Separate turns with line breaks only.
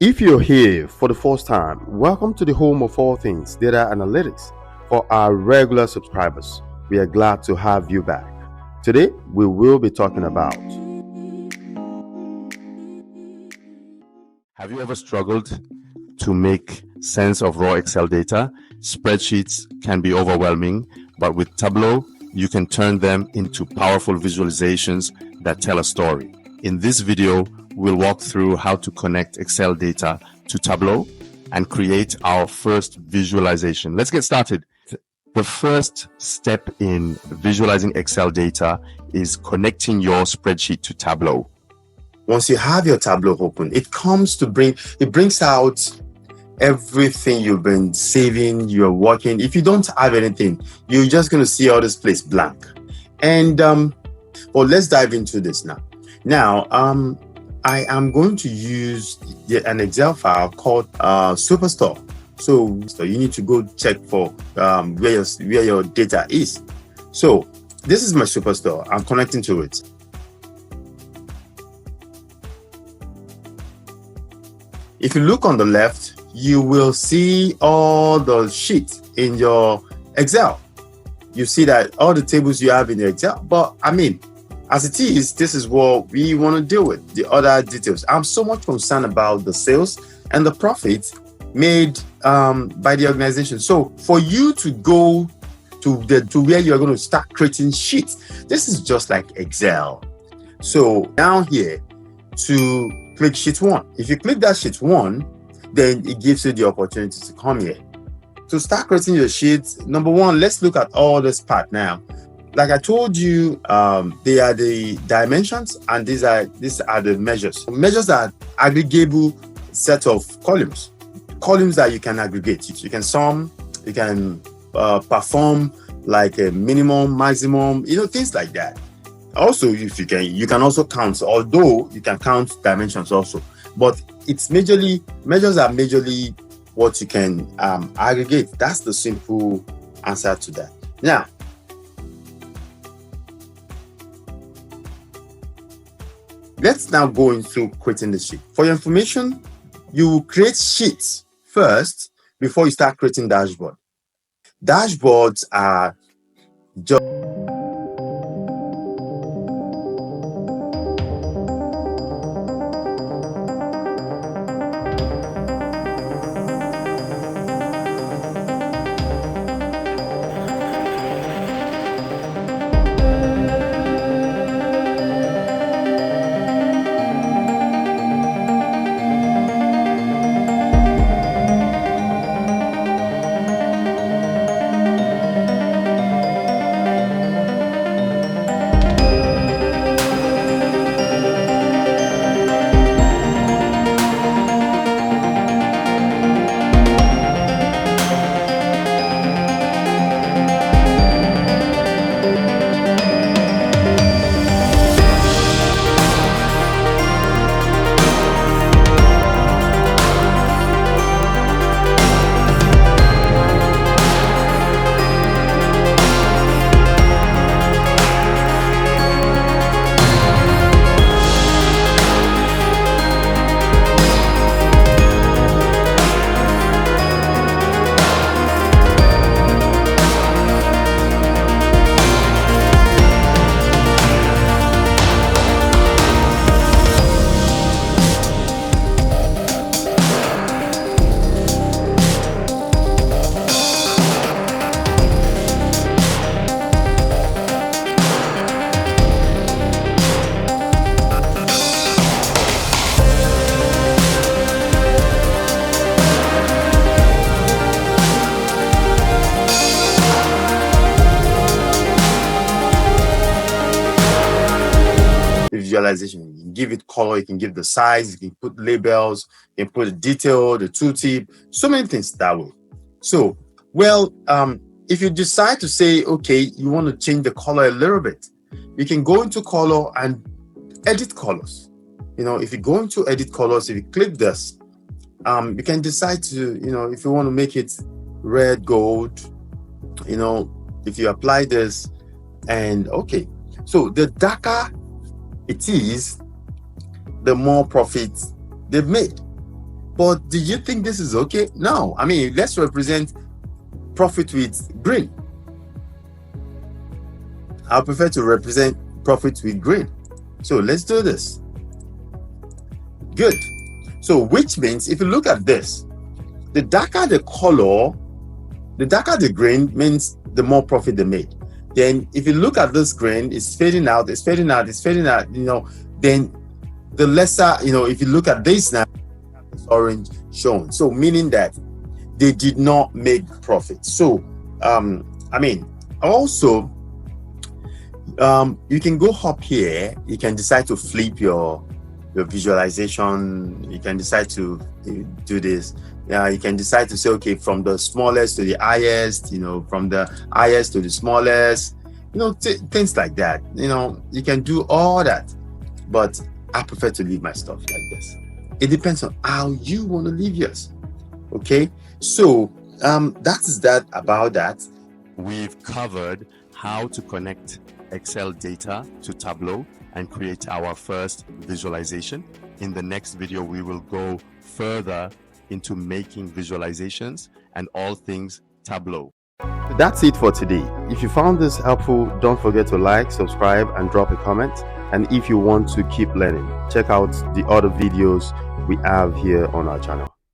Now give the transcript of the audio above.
If you're here for the first time, welcome to the home of all things data analytics. For our regular subscribers, we are glad to have you back. Today, we will be talking about. Have you ever struggled to make sense of raw Excel data? Spreadsheets can be overwhelming, but with Tableau, you can turn them into powerful visualizations that tell a story. In this video, we'll walk through how to connect Excel data to Tableau and create our first visualization. Let's get started. The first step in visualizing Excel data is connecting your spreadsheet to Tableau. Once you have your Tableau open, it brings out everything you've been saving, you're working. If you don't have anything, you're just going to see all this place blank. And well, let's dive into this now. I am going to use an Excel file called Superstore. So you need to go check for where your data is. So this is my Superstore. I'm connecting to it. If you look on the left, you will see all the sheets in your Excel. You see that all the tables you have in your Excel, but as it is, this is what we want to deal with, the other details. I'm so much concerned about the sales and the profits made by the organization. So for you to go to where you're going to start creating sheets, this is just like Excel. So down here to click sheet 1. If you click that sheet 1, then it gives you the opportunity to come here. To start creating your sheets, number one, let's look at all this part now. Like I told you, they are the dimensions, and these are the measures. Measures are aggregable set of columns that you can aggregate. You can sum, you can perform like a minimum, maximum, things like that. Also, if you can also count, although you can count dimensions also, but measures are majorly what you can aggregate. That's the simple answer to that. Now, let's now go into creating the sheet. For your information, you create sheets first before you start creating dashboard. Dashboards are just visualization. You can give it color, you can give the size, you can put labels, you can put the detail, the tooltip, so many things that way. So, if you decide to say, okay, you want to change the color a little bit, you can go into color and edit colors. If you go into edit colors, if you click this, you can decide to, if you want to make it red, gold, if you apply this, and okay. So the darker it is, the more profits they've made. But do you think this is okay? No. I mean, let's represent profit with green. I prefer to represent profit with green. So let's do this. Good. So which means if you look at this, the darker the color, the darker the green means the more profit they made. Then if you look at this green, it's fading out, it's fading out, it's fading out, then the lesser, if you look at this now, it's orange shown. So meaning that they did not make profit. So, also, you can go up here, you can decide to flip your visualization, you can decide to do this. You can decide to say, okay, from the smallest to the highest, from the highest to the smallest, things like that. You can do all that, but I prefer to leave my stuff like this. It depends on how you want to leave yours. Okay, so that is that about that. We've covered how to connect Excel data to Tableau and create our first visualization. In the next video, we will go further into making visualizations and all things Tableau. That's it for today. If you found this helpful, don't forget to like, subscribe, and drop a comment. And if you want to keep learning, check out the other videos we have here on our channel.